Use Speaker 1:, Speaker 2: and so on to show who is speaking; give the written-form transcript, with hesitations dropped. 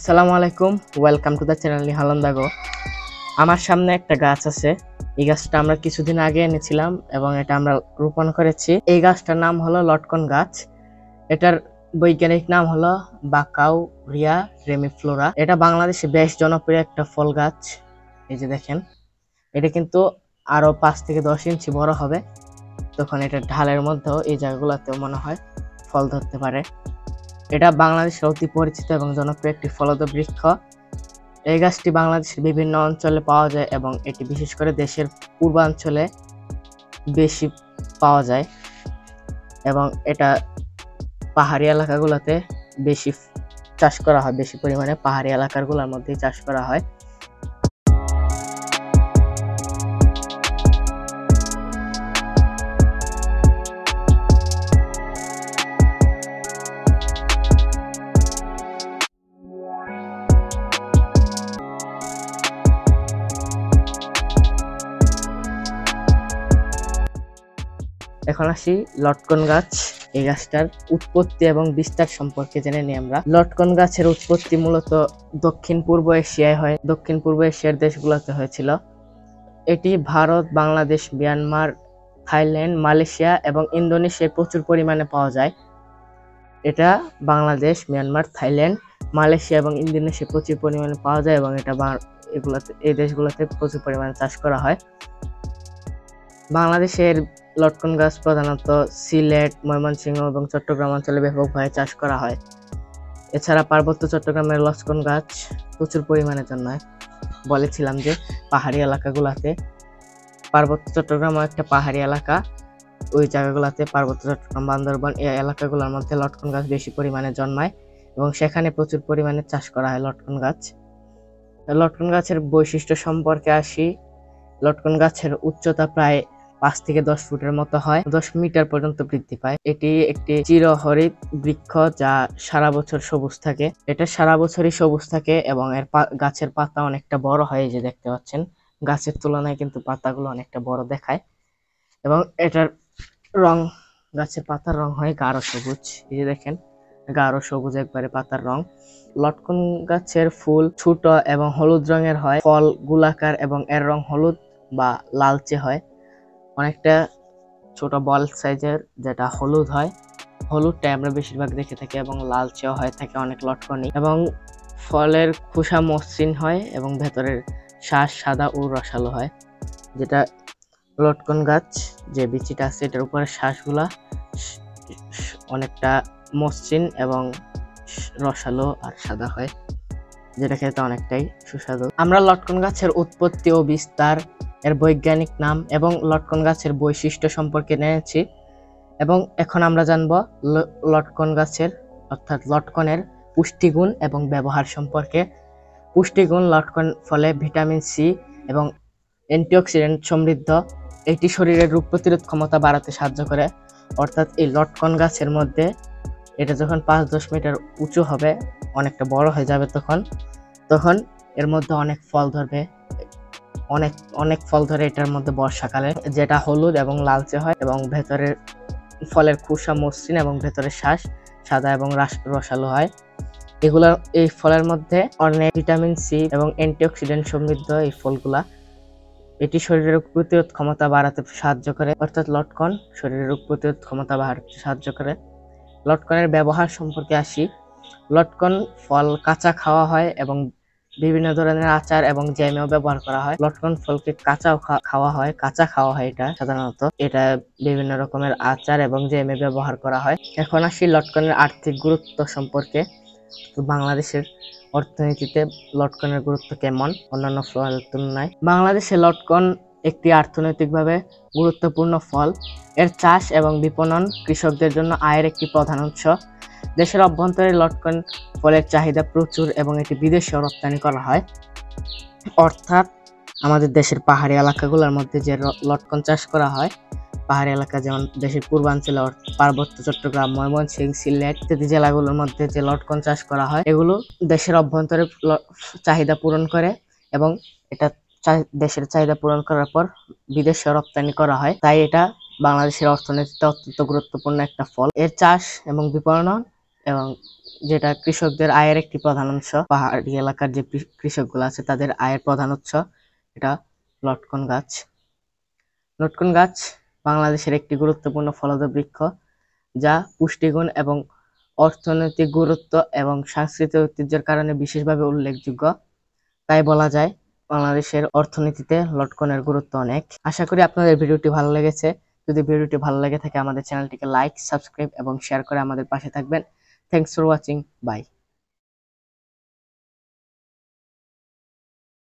Speaker 1: আসসালামু আলাইকুম, welcome to the channel নিহালন্দাগো। আমার সামনে একটা গাছ আছে। এই গাছটা আমরা কিছুদিন আগে এনেছিলাম এবং এটা আমরা রোপণ করেছি। এই গাছটার নাম হলো লটকন গাছ। এটার বৈজ্ঞানিক নাম হলো বাকাউরিয়া রেমিফ্লোরা। এটা বাংলাদেশে বেশ জনপ্রিয় একটা ফল গাছ। এই যে দেখেন, এটা কিন্তু আরো 5 থেকে 10 ইঞ্চি বড় হবে, তখন এটা ঢালের মধ্যেও এই জায়গাগুলোতেও মনে হয় ফল ধরতে পারে। এটা বাংলাদেশের অতি পরিচিত এবং জনপ্রিয় একটি ফলদ বৃক্ষ। এই গাছটি বাংলাদেশের বিভিন্ন অঞ্চলে পাওয়া যায় এবং এটি বিশেষ করে দেশের পূর্বাঞ্চলে বেশি পাওয়া যায় এবং এটা পাহাড়ি এলাকাগুলোতে বেশি চাষ করা হয়। বেশি পরিমাণে পাহাড়ি এলাকাগুলোর মধ্যেই চাষ করা হয়। এখন আসি লটকন গাছ। এই গাছটার উৎপত্তি এবং বিস্তার সম্পর্কে জেনে নিই আমরা। লটকন গাছের উৎপত্তি মূলত দক্ষিণ পূর্ব এশিয়ায় হয়। দক্ষিণ পূর্ব এশিয়ার দেশগুলোতে হয়েছিল। এটি Bharat, Bangladesh, Myanmar, Thailand, Malaysia এবং ইন্দোনেশিয়ায় প্রচুর পরিমাণে পাওয়া যায়। এটা বাংলাদেশ, মিয়ানমার, থাইল্যান্ড, মালয়েশিয়া এবং ইন্দোনেশিয়ায় প্রচুর পরিমাণে পাওয়া যায় এবং এটা এই দেশগুলোতে প্রচুর পরিমাণে চাষ করা হয়। বাংলাদেশের লটকন গাছ প্রধানত সিলেট, ময়মনসিংহ এবং চট্টগ্রাম অঞ্চলে ব্যাপকভাবে চাষ করা হয়। এছাড়া পার্বত্য চট্টগ্রামের লটকন গাছ প্রচুর পরিমাণে জন্মায়। বলেছিলাম যে পাহাড়ি এলাকাগুলোতে, পার্বত্য চট্টগ্রাম একটা পাহাড়ি এলাকা, ওই জায়গাগুলোতে পার্বত্য চট্টগ্রাম, বান্দরবান এই এলাকাগুলোর মধ্যে লটকন গাছ বেশি পরিমাণে জন্মায় এবং সেখানে প্রচুর পরিমাণে চাষ করা হয় লটকন গাছ। লটকন গাছের বৈশিষ্ট্য সম্পর্কে আসি। লটকন গাছের উচ্চতা প্রায় 5 থেকে 10 ফুটের মতো হয়, 10 মিটার পর্যন্ত বৃদ্ধি পায়। এটি একটি চিরহরিৎ বৃক্ষ যা সারা বছর সবুজ থাকে। এটা সারা বছরই সবুজ থাকে এবং এর গাছের পাতা অনেকটা বড় হয়। যে দেখতে পাচ্ছেন, গাছের তুলনায় কিন্তু পাতাগুলো অনেকটা বড় দেখায় এবং এটার রং, গাছের পাতার রং হয় গাঢ় সবুজ। এই যে দেখেন, গাঢ় সবুজ একবারে পাতার রং। লটকন গাছের ফুল ছোট এবং হলুদ রঙের হয়। ফল গোলাকার এবং এর রং হলুদ বা লালচে হয়। অনেকটা ছোট বল সাইজের, যেটা হলুদ হয়। হলুদটা আমরা বেশিরভাগ দেখে থাকি এবং লালচেও হয়ে থাকে অনেক লটকনই। এবং ফলের খোসা মসৃণ হয় এবং ভেতরের শ্বাস সাদা ও রসালো হয়। যেটা লটকন গাছ যে বিচিটা আছে, এটার উপরে শ্বাসগুলা অনেকটা মসৃণ এবং রসালো আর সাদা হয়, যেটা খেতে অনেকটাই সুস্বাদু। আমরা লটকন গাছের উৎপত্তি ও বিস্তার, এর বৈজ্ঞানিক নাম এবং লটকন গাছের বৈশিষ্ট্য সম্পর্কে জেনেছি এবং এখন আমরা জানব লটকন গাছের অর্থাৎ লটকনের পুষ্টিগুণ এবং ব্যবহার সম্পর্কে। পুষ্টিগুণ: লটকন ফলে ভিটামিন সি এবং অ্যান্টিঅক্সিডেন্ট সমৃদ্ধ। এটি শরীরের রোগ প্রতিরোধ ক্ষমতা বাড়াতে সাহায্য করে। অর্থাৎ এই লটকন গাছের মধ্যে এটা যখন 5-10 মিটার উঁচু হবে, অনেকটা বড় হয়ে যাবে, তখন এর মধ্যে অনেক ফল ধরবে। অনেক ফল ধরে এটার মধ্যে বর্ষাকালে, যেটা হলুদ এবং লালচে হয় এবং ভেতরের ফলের খোসা মসৃণ এবং ভেতরের শ্বাস সাদা এবং রসালো হয়। এই ফলের মধ্যে অনেক ভিটামিন সি এবং অ্যান্টিঅক্সিডেন্ট সমৃদ্ধ এই ফলগুলা। এটি শরীরের রোগ প্রতিরোধ ক্ষমতা বাড়াতে সাহায্য করে। অর্থাৎ লটকন শরীরের রোগ প্রতিরোধ ক্ষমতা বাড়াতে সাহায্য করে। লটকনের ব্যবহার সম্পর্কে আসি। লটকন ফল কাঁচা খাওয়া হয় এবং বিভিন্ন ধরনের আচার এবং জ্যামেও ব্যবহার করা হয়। লটকন ফলকে কাঁচাও খাওয়া হয়, এটা সাধারণত এটা বিভিন্ন রকমের আচার এবং জ্যামে ব্যবহার করা হয়। এখন আসি লটকনের আর্থিক গুরুত্ব সম্পর্কে। বাংলাদেশের অর্থনীতিতে লটকনের গুরুত্ব কেমন অন্যান্য ফলের তুলনায়? বাংলাদেশে লটকন একটি অর্থনৈতিকভাবে গুরুত্বপূর্ণ ফল। এর চাষ এবং বিপণন কৃষকদের জন্য আয়ের একটি প্রধান উৎস। দেশের অভ্যন্তরে লটকন ফলের চাহিদা প্রচুর এবং এটি বিদেশেও রপ্তানি করা হয়। অর্থাৎ আমাদের দেশের পাহাড়ি এলাকাগুলোর মধ্যে যে লটকন চাষ করা হয়, পাহাড়ি এলাকা যেমন দেশের পূর্বাঞ্চলে পার্বত্য চট্টগ্রাম, ময়মনসিংহ, সিলেট ইত্যাদি জেলাগুলোর মধ্যে যে লটকন চাষ করা হয়, এগুলো দেশের অভ্যন্তরে চাহিদা পূরণ করে এবং এটা দেশের চাহিদা পূরণ করার পর বিদেশে রপ্তানি করা হয়। তাই এটা বাংলাদেশের অর্থনীতিতে অত্যন্ত গুরুত্বপূর্ণ একটা ফল। এর চাষ এবং বিপণন এবং যেটা কৃষকদের আয়ের একটি প্রধান উৎস। পাহাড়ি এলাকার যে কৃষকগুলো আছে তাদের আয়ের প্রধান উৎস এটা লটকন গাছ। লটকন গাছ বাংলাদেশের একটি গুরুত্বপূর্ণ ফলজ বৃক্ষ, যা পুষ্টিগুণ এবং অর্থনৈতিক গুরুত্ব এবং সাংস্কৃতিক ঐতিহ্যের কারণে বিশেষভাবে উল্লেখযোগ্য। তাই বলা যায় বাংলাদেশের অর্থনীতিতে লটকনের গুরুত্ব অনেক। আশা করি আপনাদের ভিডিওটি ভালো লেগেছে। যদি ভিডিওটি ভালো লেগে থাকে আমাদের চ্যানেলটিকে লাইক, সাবস্ক্রাইব এবং শেয়ার করে আমাদের পাশে থাকবেন। Thanks for watching. বাই।